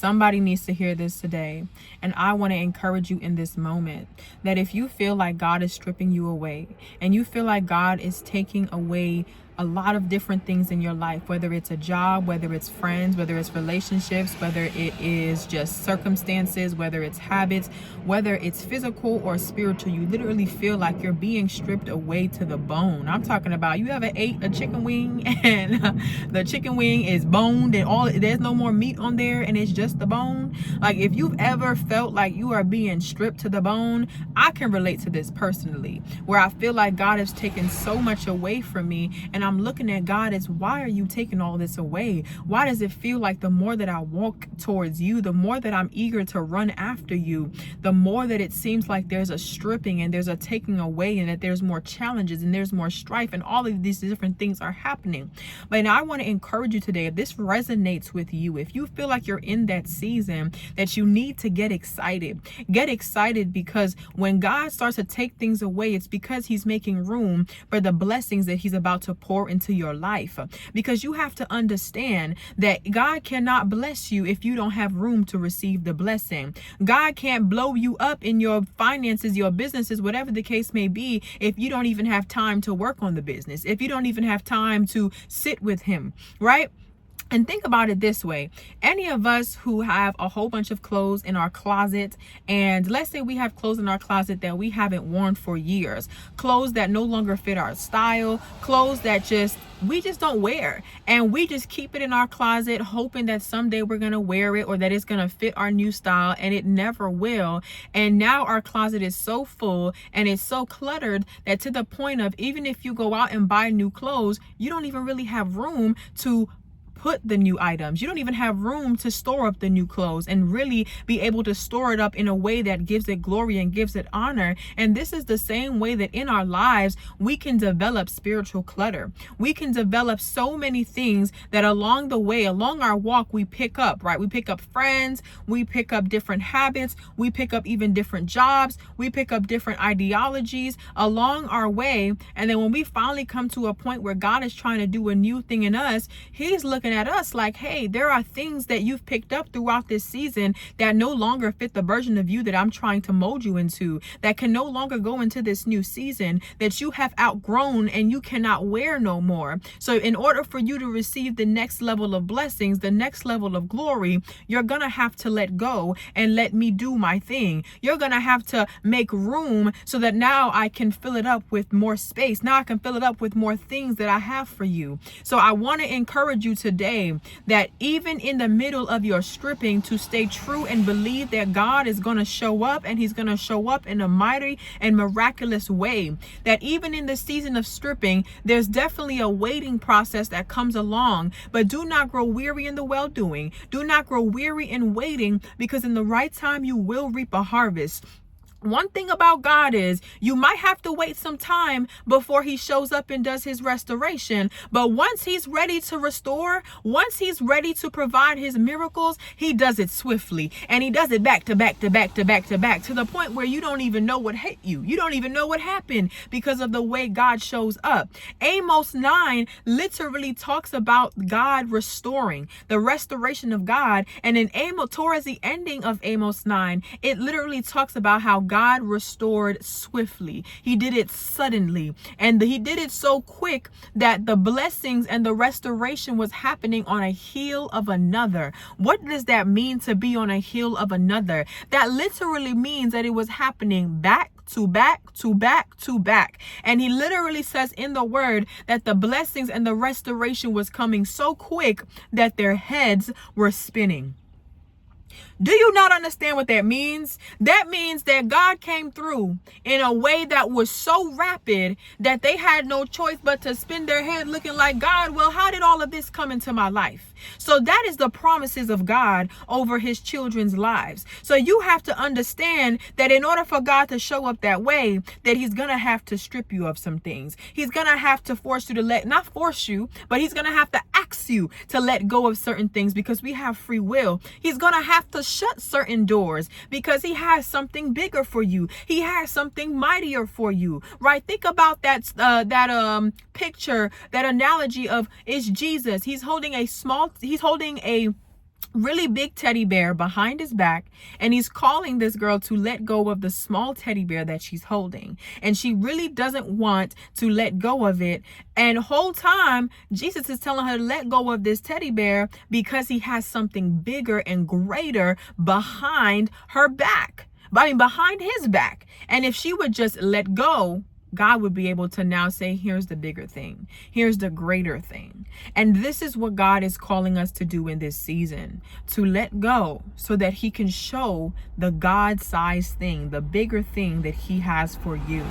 Somebody needs to hear this today. And I want to encourage you in this moment that if you feel like God is stripping you away and you feel like God is taking away a lot of different things in your life, whether it's a job, whether it's friends, whether it's relationships, whether it is just circumstances, whether it's habits, whether it's physical or spiritual, you literally feel like you're being stripped away to the bone. I'm talking about, you ever ate a chicken wing and the chicken wing is boned and there's no more meat on there and it's just the bone? Like, if you've ever felt like you are being stripped to the bone, I can relate to this personally, where I feel like God has taken so much away from me, and I'm looking at God as, why are you taking all this away? Why does it feel like the more that I walk towards you, the more that I'm eager to run after you, the more that it seems like there's a stripping and there's a taking away, and that there's more challenges and there's more strife and all of these different things are happening? But I want to encourage you today, if this resonates with you, if you feel like you're in that season, that you need to get excited. Get excited, because when God starts to take things away, it's because he's making room for the blessings that he's about to pour into your life. Because you have to understand that God cannot bless you if you don't have room to receive the blessing. God can't blow you up in your finances, your businesses, whatever the case may be, if you don't even have time to work on the business, if you don't even have time to sit with him, right? And think about it this way. Any of us who have a whole bunch of clothes in our closet, and let's say we have clothes in our closet that we haven't worn for years, clothes that no longer fit our style, clothes that we just don't wear, and we just keep it in our closet hoping that someday we're going to wear it or that it's going to fit our new style, and it never will. And now our closet is so full and it's so cluttered that to the point of, even if you go out and buy new clothes, you don't even really have room to put the new items. You don't even have room to store up the new clothes and really be able to store it up in a way that gives it glory and gives it honor. And this is the same way that in our lives, we can develop spiritual clutter. We can develop so many things that along the way, along our walk, we pick up, right? We pick up friends, we pick up different habits, we pick up even different jobs, we pick up different ideologies along our way. And then when we finally come to a point where God is trying to do a new thing in us, he's looking at us like, hey, there are things that you've picked up throughout this season that no longer fit the version of you that I'm trying to mold you into, that can no longer go into this new season, that you have outgrown and you cannot wear no more. So in order for you to receive the next level of blessings, the next level of glory, you're gonna have to let go and let me do my thing. You're gonna have to make room so that now I can fill it up with more space. Now I can fill it up with more things that I have for you. So I want to encourage you today that even in the middle of your stripping, to stay true and believe that God is going to show up, and he's going to show up in a mighty and miraculous way. That even in the season of stripping, there's definitely a waiting process that comes along, but do not grow weary in the well doing. Do not grow weary in waiting, because in the right time you will reap a harvest. One thing about God is you might have to wait some time before he shows up and does his restoration. But once he's ready to restore, once he's ready to provide his miracles, he does it swiftly. And he does it back to back to back to back to back, to the point where you don't even know what hit you. You don't even know what happened because of the way God shows up. Amos 9 literally talks about God restoring, the restoration of God. And in Amos, towards the ending of Amos 9, it literally talks about how God restored swiftly. He did it suddenly, and he did it so quick that the blessings and the restoration was happening on a heel of another. What does that mean, to be on a heel of another? That literally means that it was happening back to back to back to back. And he literally says in the word that the blessings and the restoration was coming so quick that their heads were spinning. Do you not understand what that means? That means that God came through in a way that was so rapid that they had no choice but to spin their head looking like, God, well, how did all of this come into my life? So that is the promises of God over his children's lives. So you have to understand that in order for God to show up that way, that he's going to have to strip you of some things. He's going to have to force you to not force you, but he's going to have to ask you to let go of certain things, because we have free will. He's going to have to shut certain doors because he has something bigger for you. He has something mightier for you, right? Think about that picture, that analogy of, it's Jesus. He's holding a really big teddy bear behind his back, and he's calling this girl to let go of the small teddy bear that she's holding, and she really doesn't want to let go of it. And whole time Jesus is telling her to let go of this teddy bear because he has something bigger and greater behind her back, behind his back. And if she would just let go, God would be able to now say, here's the bigger thing. Here's the greater thing. And this is what God is calling us to do in this season, to let go so that he can show the God-sized thing, the bigger thing that he has for you.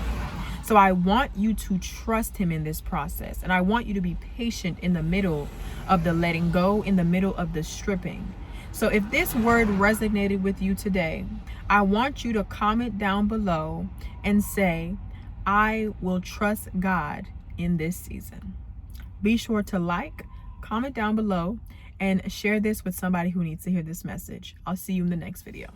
So I want you to trust him in this process. And I want you to be patient in the middle of the letting go, in the middle of the stripping. So if this word resonated with you today, I want you to comment down below and say, I will trust God in this season. Be sure to like, comment down below, and share this with somebody who needs to hear this message. I'll see you in the next video.